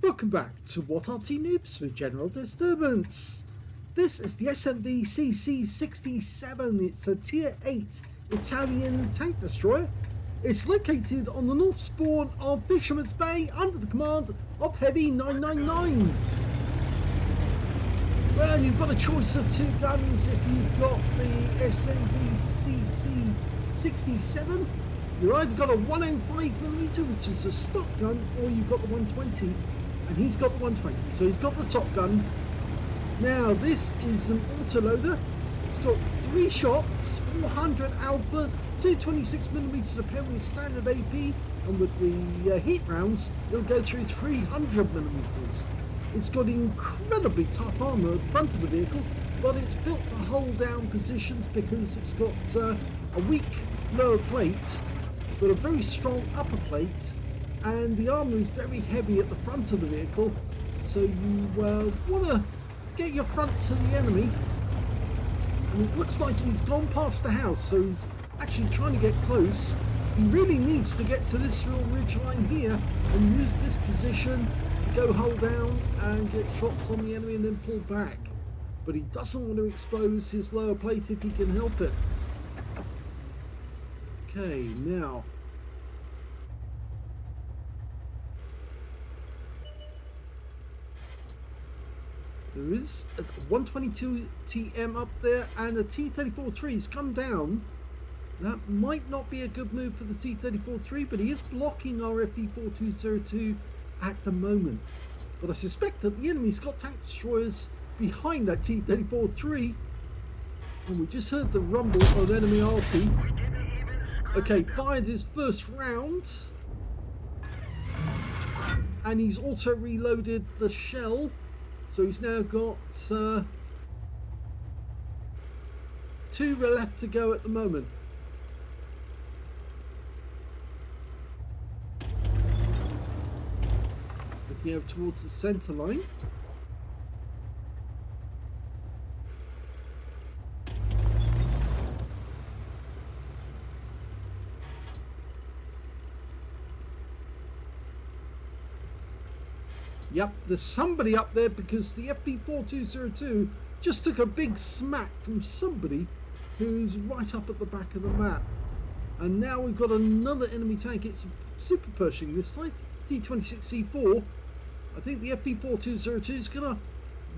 Welcome back to What Arty Noobs with General Disturbance. This is the SMV CC-67. It's a Tier 8 Italian tank destroyer. It's located on the north spawn of Fisherman's Bay under the command of heavy999. Well, you've got a choice of two guns. If you've got the SMV CC-67, you've either got a 105mm, which is a stock gun, or you've got the 120, and he's got the 120, so he's got the top gun. Now, this is an autoloader. It's got 3 shots, 400 alpha, 226mm apparently standard AP, and with the heat rounds, it'll go through 300mm. It's got incredibly tough armour at the front of the vehicle, but it's built to hold down positions because it's got a weak lower plate, but a very strong upper plate, and the armour is very heavy at the front of the vehicle, so you want to get your front to the enemy. And it looks like he's gone past the house, so he's actually trying to get close. He really needs to get to this real ridge line here and use this position to go hold down and get shots on the enemy and then pull back. But he doesn't want to expose his lower plate if he can help it. Okay, now there is a 122 TM up there, and the T-34-3's come down. That might not be a good move for the T-34-3, but he is blocking our FE-4202 at the moment. But I suspect that the enemy's got tank destroyers behind that T-34-3. And we just heard the rumble of enemy Arty. Okay, fired his first round. And he's also reloaded the shell. So he's now got 2 left to go at the moment. Looking over towards the centre line. Yep, there's somebody up there because the FE-4202 just took a big smack from somebody who's right up at the back of the map. And now we've got another enemy tank. It's super Pershing this time, T-26C4. I think the FE-4202 is going to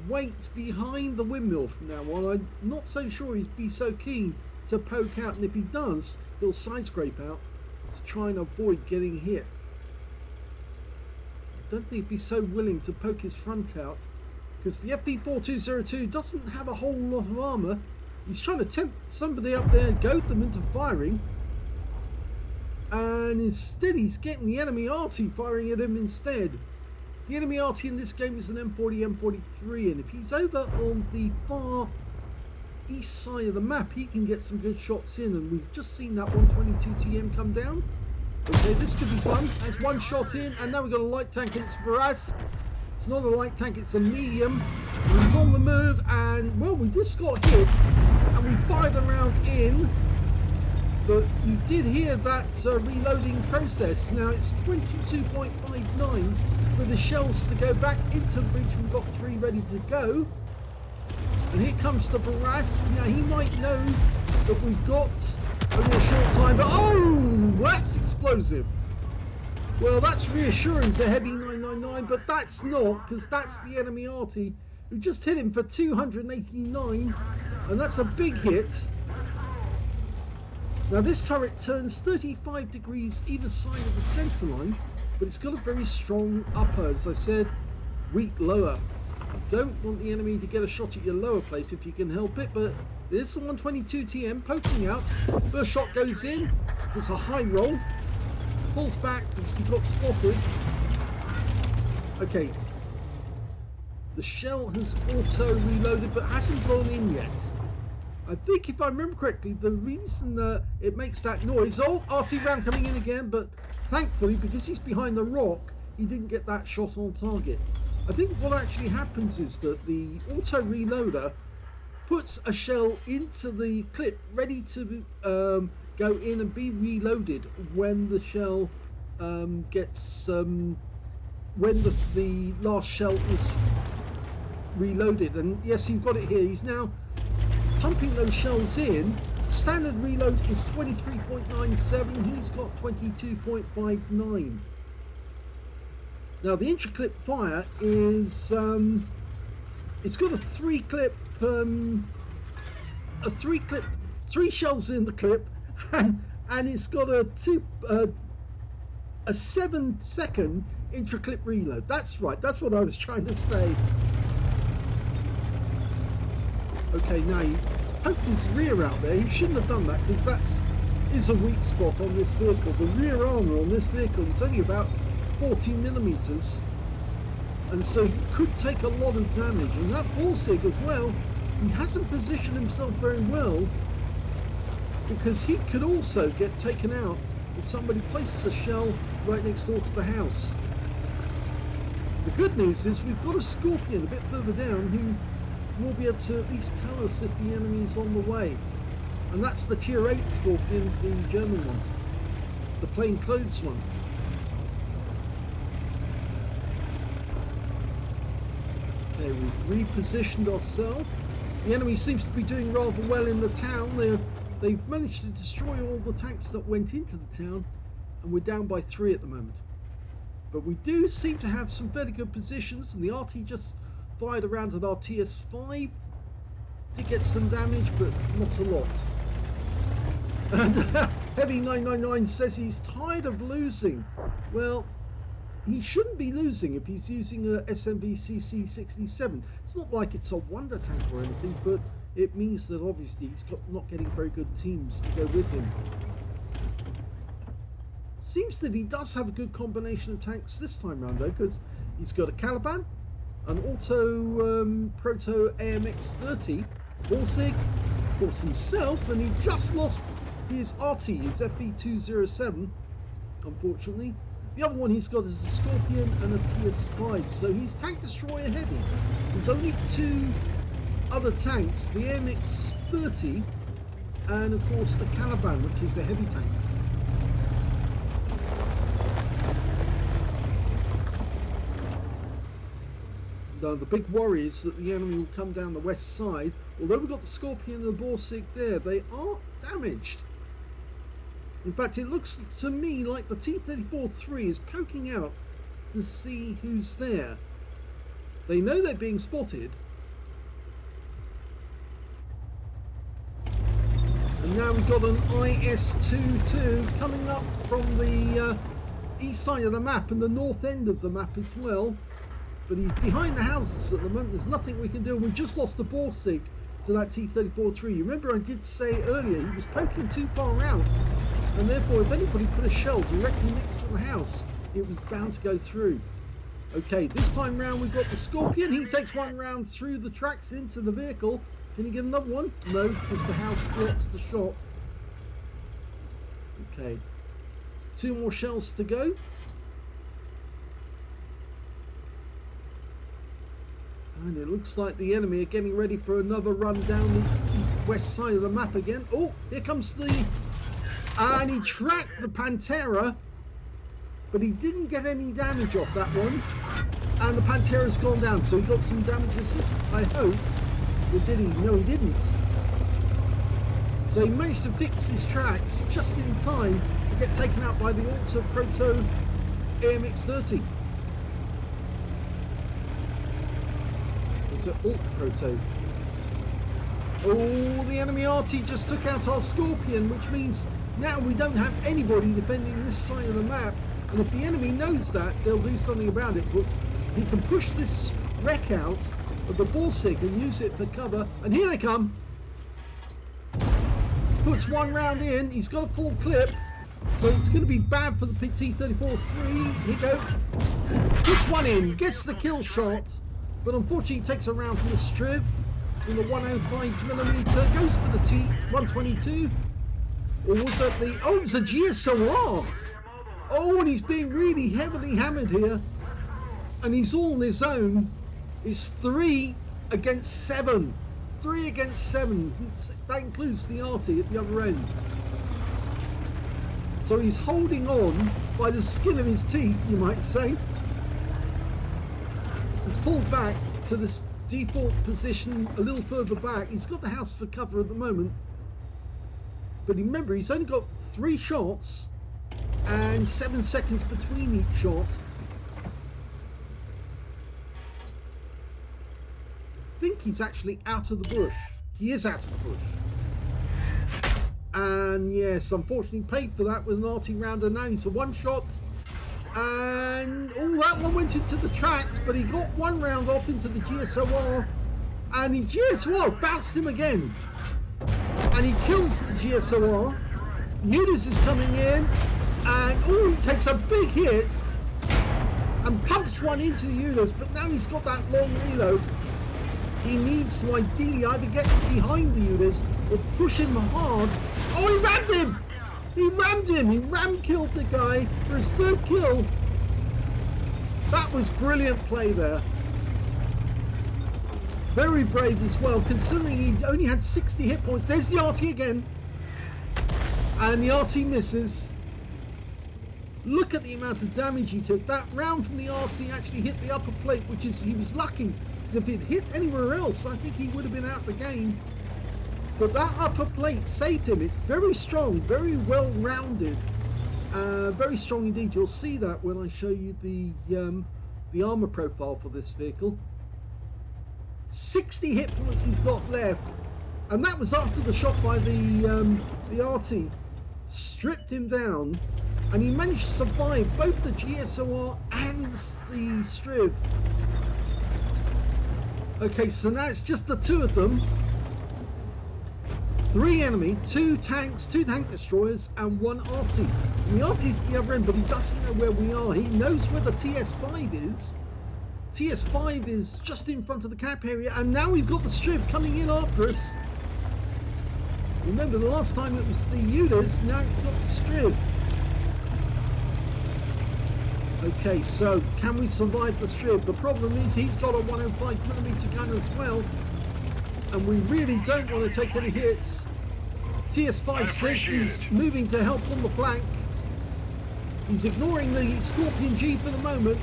wait behind the windmill from now on. I'm not so sure he'd be so keen to poke out, and if he does, he'll side scrape out to try and avoid getting hit. Don't think he'd be so willing to poke his front out because the FE-4202 doesn't have a whole lot of armour. He's trying to tempt somebody up there and goad them into firing, and instead he's getting the enemy Arty firing at him instead. The enemy Arty in this game is an M40, M43, and if he's over on the far east side of the map, he can get some good shots in, and we've just seen that 122 TM come down. Okay, this could be fun. That's one shot in, and now we've got a light tank. It's Barras. It's not a light tank, it's a medium. He's on the move, and well, we just got hit, and we fired the round in. But you did hear that reloading process. Now it's 22.59 for the shells to go back into the breach. We've got 3 ready to go. And here comes the Barras. Now he might know that we've got only a short time, but oh, that's explosive. Well, that's reassuring to heavy999, but that's not, because that's the enemy Arty who just hit him for 289, and that's a big hit. Now this turret turns 35 degrees either side of the centre line, but it's got a very strong upper, as I said, weak lower. You don't want the enemy to get a shot at your lower plate if you can help it, but there's the 122 TM poking out. First shot goes in. It's a high roll. Pulls back because he got spotted. Okay. The shell has auto reloaded but hasn't blown in yet. I think if I remember correctly, the reason it makes that noise... Oh, Arty round coming in again, but thankfully, because he's behind the rock, he didn't get that shot on target. I think what actually happens is that the auto reloader puts a shell into the clip ready to go in and be reloaded when the shell gets when the last shell is reloaded. And yes, you've got it here. He's now pumping those shells in. Standard reload is 23.97. He's got 22.59. Now the intra-clip fire is it's got a three shells in the clip, and it's got a 7-second intra-clip reload. That's right, that's what I was trying to say. Okay, now he poked his rear out there. He shouldn't have done that, because that is a weak spot on this vehicle. The rear armour on this vehicle is only about 40mm, and so he could take a lot of damage. And that Borsig as well, he hasn't positioned himself very well, because he could also get taken out if somebody places a shell right next door to the house. The good news is we've got a Scorpion a bit further down who will be able to at least tell us if the enemy is on the way, and that's the tier 8 Scorpion, the German one, the plain clothes one. Okay, we've repositioned ourselves. The enemy seems to be doing rather well in the town. They've managed to destroy all the tanks that went into the town, and we're down by 3 at the moment. But we do seem to have some very good positions, and the Arty just fired around at our TS5. Did get some damage, but not a lot. And heavy999 says he's tired of losing. Well, he shouldn't be losing if he's using a SMV CC-67. It's not like it's a wonder tank or anything, but it means that obviously he's not getting very good teams to go with him. Seems that he does have a good combination of tanks this time round though, because he's got a Caliban, an Auto Proto AMX-30, Borsig, of course himself, and he just lost his Arty, his FV207, unfortunately. The other one he's got is a Scorpion and a TS5, so he's tank destroyer heavy. There's only 2 other tanks, the AMX-30 and of course the Caliban, which is the heavy tank. Now the big worry is that the enemy will come down the west side. Although we've got the Scorpion and the Borsig there, they are damaged. In fact, it looks to me like the T-34-3 is poking out to see who's there. They know they're being spotted. And now we've got an IS-22 coming up from the east side of the map and the north end of the map as well. But he's behind the houses at the moment. There's nothing we can do. We've just lost the Borsig to that T-34-3. Remember, I did say earlier he was poking too far out, and therefore if anybody put a shell directly next to the house, it was bound to go through. Okay, this time round we've got the Scorpion. He takes one round through the tracks into the vehicle. Can he get another one? No, because the house blocks the shot. Okay, 2 more shells to go. And it looks like the enemy are getting ready for another run down the west side of the map again. Oh, here comes the... and he tracked the Pantera, but he didn't get any damage off that one. And the Pantera's gone down, so he got some damage assist, I hope. Or did he? No, he didn't. So he managed to fix his tracks just in time to get taken out by the Auto Proto AMX-30. Alt Proto. Oh, the enemy Arty just took out our Scorpion, which means now we don't have anybody defending this side of the map, and if the enemy knows that, they'll do something about it. But he can push this wreck out of the Borsig and use it for cover, and here they come. Puts one round in, he's got a full clip, so it's going to be bad for the T-34-3. Here you go. Puts one in, gets the kill shot. But unfortunately takes a round from the Striv in the 105mm, goes for the T-122. Or was that the... oh, it was a GSOR! Oh, and he's being really heavily hammered here. And he's all on his own. It's 3 against 7. 3 against 7. That includes the Arty at the other end. So he's holding on by the skin of his teeth, you might say. He's pulled back to this default position a little further back. He's got the house for cover at the moment. But remember, he's only got 3 shots and 7 seconds between each shot. I think he's actually out of the bush. He is out of the bush. And yes, unfortunately paid for that with an Arty round, and now it's a 1 shot. And that one went into the tracks, but he got 1 round off into the GSOR, and the GSOR bounced him again. And he kills the GSOR. Unis is coming in, and he takes a big hit and pumps 1 into the Unis, but now he's got that long reload. He needs to ideally either get behind the Unis or push him hard. Oh, he rammed him! He rammed him! He ram-killed the guy for his 3rd kill. That was brilliant play there. Very brave as well, considering he only had 60 hit points. There's the Arty again. And the Arty misses. Look at the amount of damage he took. That round from the Arty actually hit the upper plate, which is, he was lucky. Because if it hit anywhere else, I think he would have been out the game. But that upper plate saved him. It's very strong, very well rounded. Very strong indeed. You'll see that when I show you the armor profile for this vehicle. 60 hit points he's got left, and that was after the shot by the Arty stripped him down, and he managed to survive both the GSOR and the strip. Okay, so now it's just the 2 of them. 3 enemy, 2 tanks, 2 tank destroyers, and 1 Arty. And the Arty's at the other end, but he doesn't know where we are. He knows where the TS5 is. TS5 is just in front of the cap area, and now we've got the strip coming in after us. Remember, the last time it was the Udas, now we've got the strip. Okay, so can we survive the strip? The problem is he's got a 105mm gun as well, and we really don't want to take any hits. TS5 says he's moving to help on the flank. He's ignoring the Scorpion G for the moment,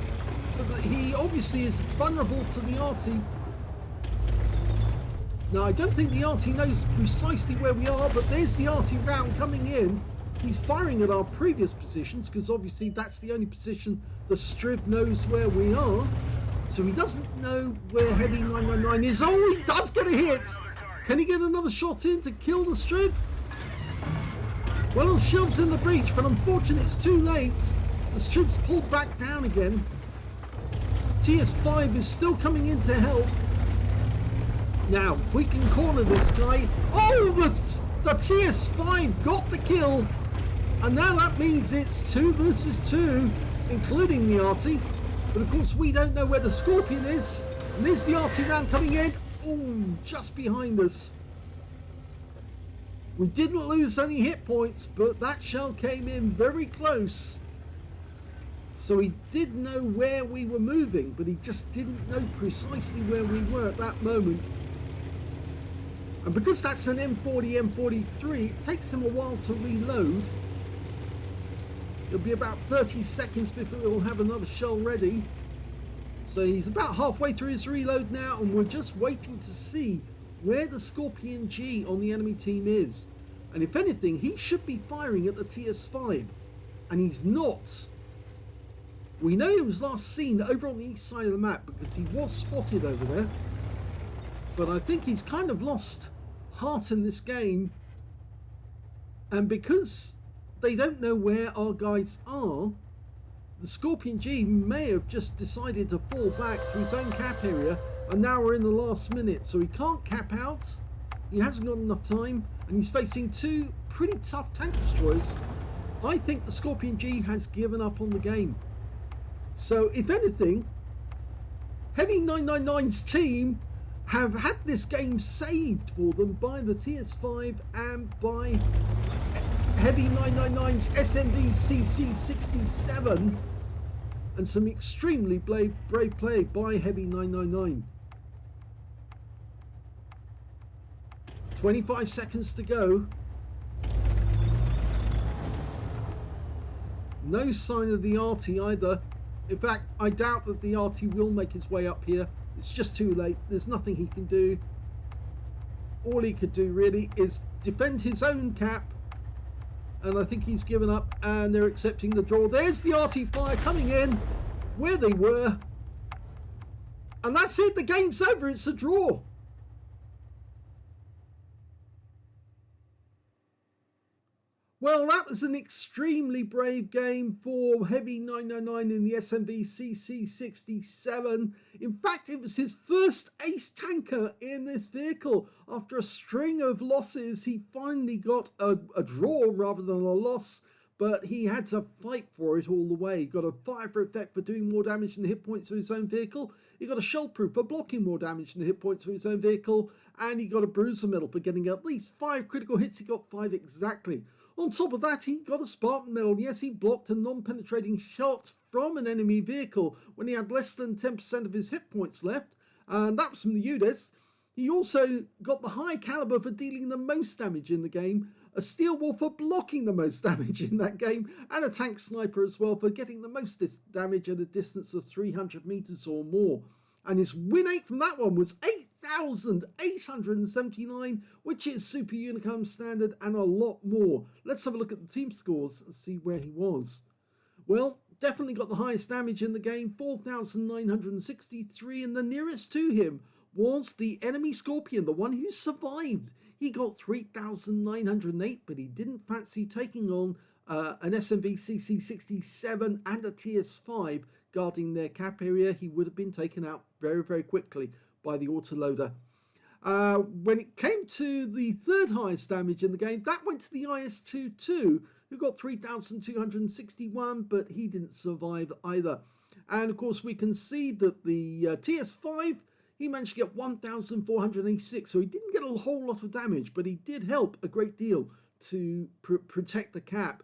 but he obviously is vulnerable to the Arty. Now, I don't think the Arty knows precisely where we are, but there's the Arty round coming in. He's firing at our previous positions, because obviously that's the only position the Strib knows where we are. So he doesn't know where heavy999 is. Oh, he does get a hit! Can he get another shot in to kill the Strib? Well, the shield's in the breach, but unfortunately it's too late. The Strib's pulled back down again. TS5 is still coming in to help. Now, if we can corner this guy... Oh, the TS5 got the kill! And now that means it's 2 versus 2, including the Arty. But of course, we don't know where the Scorpion is. And there's the Arty round coming in. Oh, just behind us. We didn't lose any hit points, but that shell came in very close. So he did know where we were moving, but he just didn't know precisely where we were at that moment. And because that's an M40, M43, it takes him a while to reload. It'll be about 30 seconds before he'll have another shell ready. So he's about halfway through his reload now, and we're just waiting to see where the Scorpion G on the enemy team is. And if anything, he should be firing at the TS5, and he's not. We know he was last seen over on the east side of the map because he was spotted over there. But I think he's kind of lost heart in this game. And because they don't know where our guys are, the Scorpion G may have just decided to fall back to his own cap area, and now we're in the last minute, so he can't cap out. He hasn't got enough time, and he's facing 2 pretty tough tank destroyers. I think the Scorpion G has given up on the game. So if anything, heavy999's team have had this game saved for them by the TS5 and by heavy999's SMV CC-67, and some extremely brave play by heavy999. 25 seconds to go. No sign of the Arty either. In fact, I doubt that the Arty will make his way up here. It's just too late. There's nothing he can do. All he could do really is defend his own cap. And I think he's given up, and they're accepting the draw. There's the Arty fire coming in where they were. And that's it. The game's over. It's a draw. Well, that was an extremely brave game for heavy999 in the SMV CC-67. In fact, it was his first ace tanker in this vehicle. After a string of losses, he finally got a draw rather than a loss, but he had to fight for it all the way. He got a fire effect for doing more damage than the hit points of his own vehicle. He got a shell proof for blocking more damage than the hit points of his own vehicle. And he got a bruiser medal for getting at least 5 critical hits. He got 5 exactly. On top of that, he got a Spartan medal. Yes, he blocked a non-penetrating shot from an enemy vehicle when he had less than 10% of his hit points left. And that was from the UDES. He also got the high caliber for dealing the most damage in the game, a steel wall for blocking the most damage in that game, and a tank sniper as well for getting the most damage at a distance of 300 meters or more. And his win rate from that one was 8,879, which is Super Unicum standard and a lot more. Let's have a look at the team scores and see where he was. Well, definitely got the highest damage in the game, 4,963, and the nearest to him was the enemy Scorpion, the one who survived. He got 3,908, but he didn't fancy taking on an SMV CC-67 and a TS5 guarding their cap area. He would have been taken out very, very quickly by the autoloader. When it came to the third highest damage in the game, that went to the IS-22, who got 3,261, but he didn't survive either. And of course, we can see that the TS5, he managed to get 1,486, so he didn't get a whole lot of damage, but he did help a great deal to protect the cap.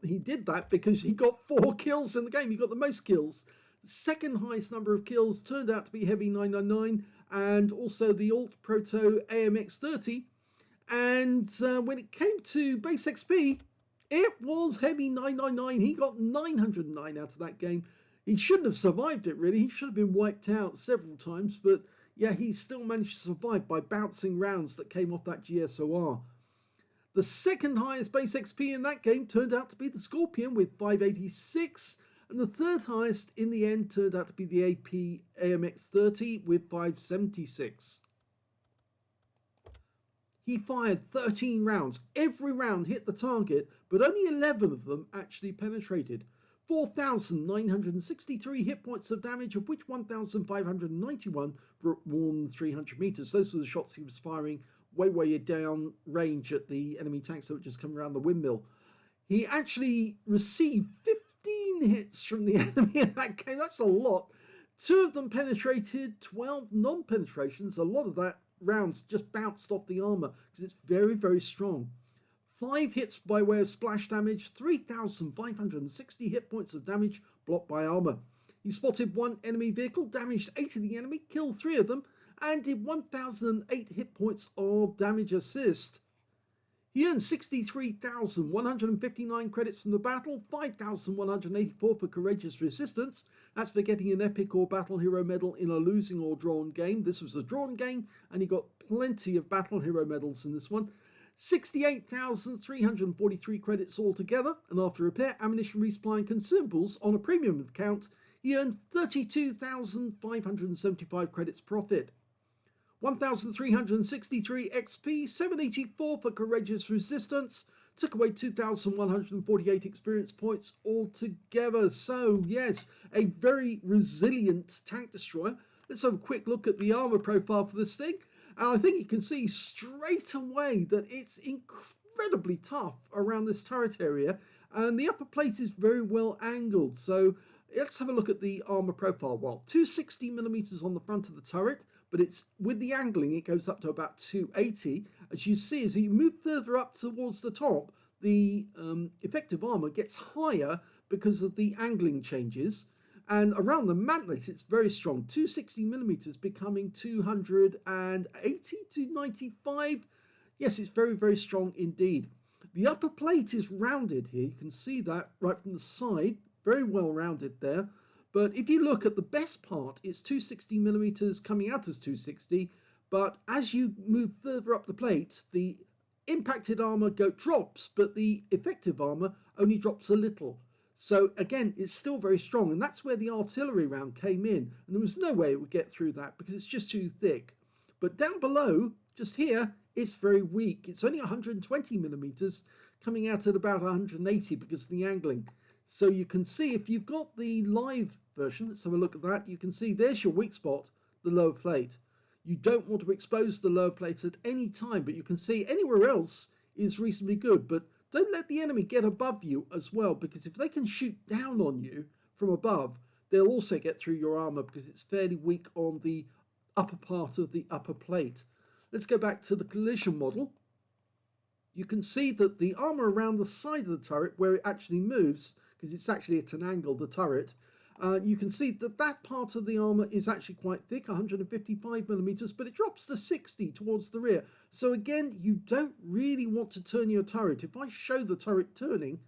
He did that because he got 4 kills in the game. He got the most kills. The second highest number of kills turned out to be heavy999 and also the Alt Proto AMX30. And when it came to base XP, it was heavy999. He got 909 out of that game. He shouldn't have survived it, really. He should have been wiped out several times. But yeah, he still managed to survive by bouncing rounds that came off that GSOR. The second highest base XP in that game turned out to be the Scorpion with 586. And the third highest in the end turned out to be the AP AMX30 with 576. He fired 13 rounds. Every round hit the target, but only 11 of them actually penetrated. 4,963 hit points of damage, of which 1,591 were more than 300 meters. Those were the shots he was firing way down range at the enemy tanks that would just come around the windmill. He actually received 15 hits from the enemy in that game. That's a lot. 2 of them penetrated, 12 non-penetrations. A lot of that rounds just bounced off the armor because it's very, very strong. 5 hits by way of splash damage, 3,560 hit points of damage blocked by armor. He spotted 1 enemy vehicle, damaged 8 of the enemy, killed 3 of them, and did 1,008 hit points of damage assist. He earned 63,159 credits from the battle, 5,184 for courageous resistance. That's for getting an epic or battle hero medal in a losing or drawn game. This was a drawn game, and he got plenty of battle hero medals in this one. 68,343 credits altogether, and after repair, ammunition, resupply and consumables on a premium account, he earned 32,575 credits profit. 1,363 XP, 784 for courageous resistance, took away 2,148 experience points altogether. So yes, a very resilient tank destroyer. Let's have a quick look at the armor profile for this thing. And I think you can see straight away that it's incredibly tough around this turret area, and the upper plate is very well angled. So let's have a look at the armor profile. Well, 260mm on the front of the turret, but it's with the angling it goes up to about 280. As you see, as you move further up towards the top, the effective armor gets higher because of the angling changes. And around the mantlet, it's very strong. 260mm becoming 280 to 95. Yes, it's very, very strong indeed. The upper plate is rounded here. You can see that right from the side. Very well rounded there. But if you look at the best part, it's 260mm coming out as 260, but as you move further up the plate, the impacted armor drops, but the effective armor only drops a little. So again, it's still very strong, and that's where the artillery round came in, and there was no way it would get through that because it's just too thick. But down below, just here, it's very weak. It's only 120mm coming out at about 180 because of the angling. So you can see if you've got the live version, let's have a look at that, you can see there's your weak spot, the lower plate. You don't want to expose the lower plate at any time, but you can see anywhere else is reasonably good. But don't let the enemy get above you as well, because if they can shoot down on you from above, they'll also get through your armor because it's fairly weak on the upper part of the upper plate. Let's go back to the collision model. You can see that the armor around the side of the turret, where it actually moves, because it's actually at an angle, the turret, you can see that that part of the armor is actually quite thick, 155mm, but it drops to 60 towards the rear. So again, you don't really want to turn your turret. If I show the turret turning,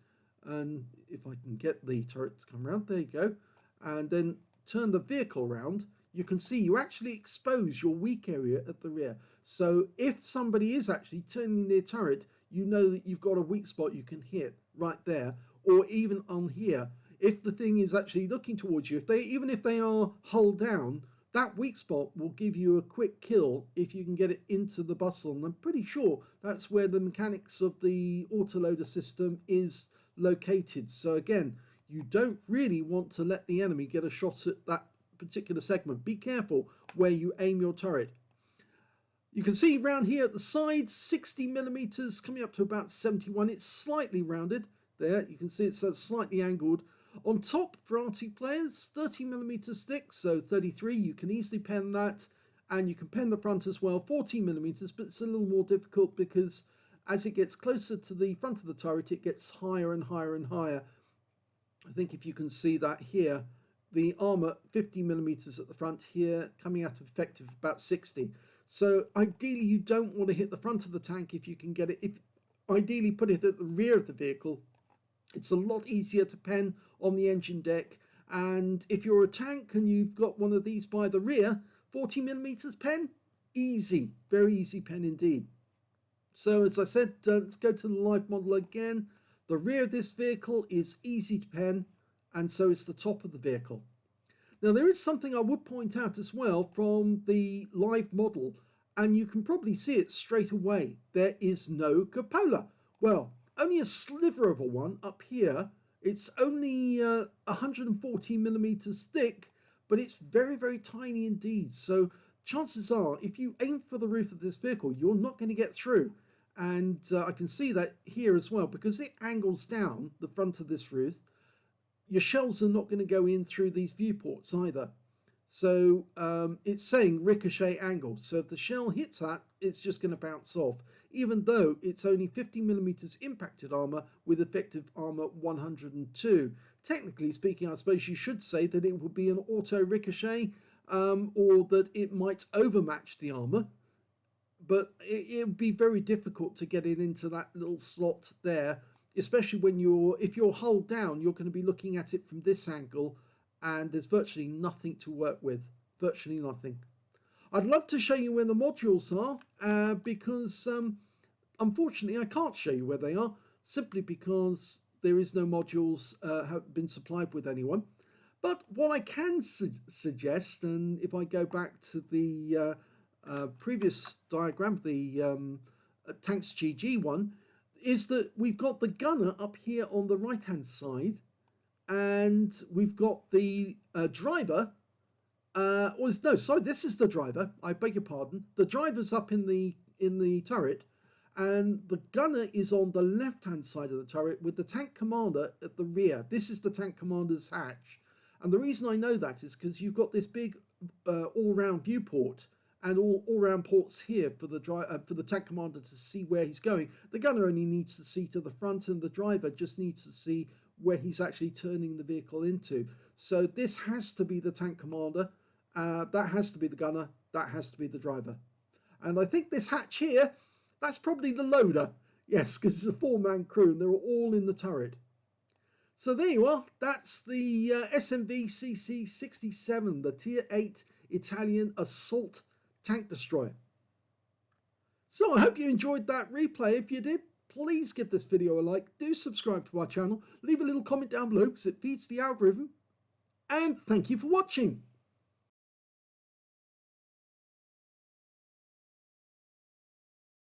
and if I can get the turret to come around, there you go, and then turn the vehicle around, you can see you actually expose your weak area at the rear. So if somebody is actually turning their turret, you know that you've got a weak spot you can hit right there, or even on here. If the thing is actually looking towards you, even if they are hull down, that weak spot will give you a quick kill if you can get it into the bustle. And I'm pretty sure that's where the mechanics of the autoloader system is located. So again, you don't really want to let the enemy get a shot at that particular segment. Be careful where you aim your turret. You can see around here at the sides, 60mm coming up to about 71. It's slightly rounded there. You can see it's slightly angled. On top, for Arty players, 30mm thick, so 33. You can easily pen that, and you can pen the front as well, 14mm, but it's a little more difficult because as it gets closer to the front of the turret, it gets higher and higher and higher. I think if you can see that here, the armor 50mm at the front here, coming out of effective about 60. So ideally you don't want to hit the front of the tank if you can get it. Ideally put it at the rear of the vehicle. It's a lot easier to pen on the engine deck. And if you're a tank and you've got one of these by the rear, 40mm pen, easy, very easy pen indeed. So as I said, let's go to the live model again. The rear of this vehicle is easy to pen, and so is the top of the vehicle. Now there is something I would point out as well from the live model, and you can probably see it straight away. There is no cupola. Well, only a sliver of a one up here. It's only 140mm thick, but it's very, very tiny indeed. So chances are, if you aim for the roof of this vehicle, you're not going to get through. And I can see that here as well, because it angles down the front of this roof. Your shells are not going to go in through these viewports either. So it's saying ricochet angle. So if the shell hits that, it's just going to bounce off, even though it's only 50mm impacted armor with effective armor 102. Technically speaking, I suppose you should say that it would be an auto ricochet, or that it might overmatch the armor. But it would be very difficult to get it into that little slot there, especially when if you're hull down, you're going to be looking at it from this angle, and there's virtually nothing to work with, virtually nothing. I'd love to show you where the modules are, because unfortunately I can't show you where they are, simply because there is no modules have been supplied with anyone. But what I can suggest, and if I go back to the previous diagram, the Tanks GG one, is that we've got the gunner up here on the right hand side, and we've got the driver. No, sorry, this is the driver. I beg your pardon. The driver's up in the turret, and the gunner is on the left hand side of the turret with the tank commander at the rear. This is the tank commander's hatch, and the reason I know that is because you've got this big all-round viewport and all-round ports here for the tank commander to see where he's going. The gunner only needs to see to the front, and the driver just needs to see where he's actually turning the vehicle into. So this has to be the tank commander, that has to be the gunner, that has to be the driver. And I think this hatch here, that's probably the loader. Yes, because it's a four-man crew and they're all in the turret. So there you are. That's the SMV CC-67, the Tier 8 Italian assault tank destroyer. So I hope you enjoyed that replay. If you did, please give this video a like. Do subscribe to our channel. Leave a little comment down below because it feeds the algorithm. And thank you for watching.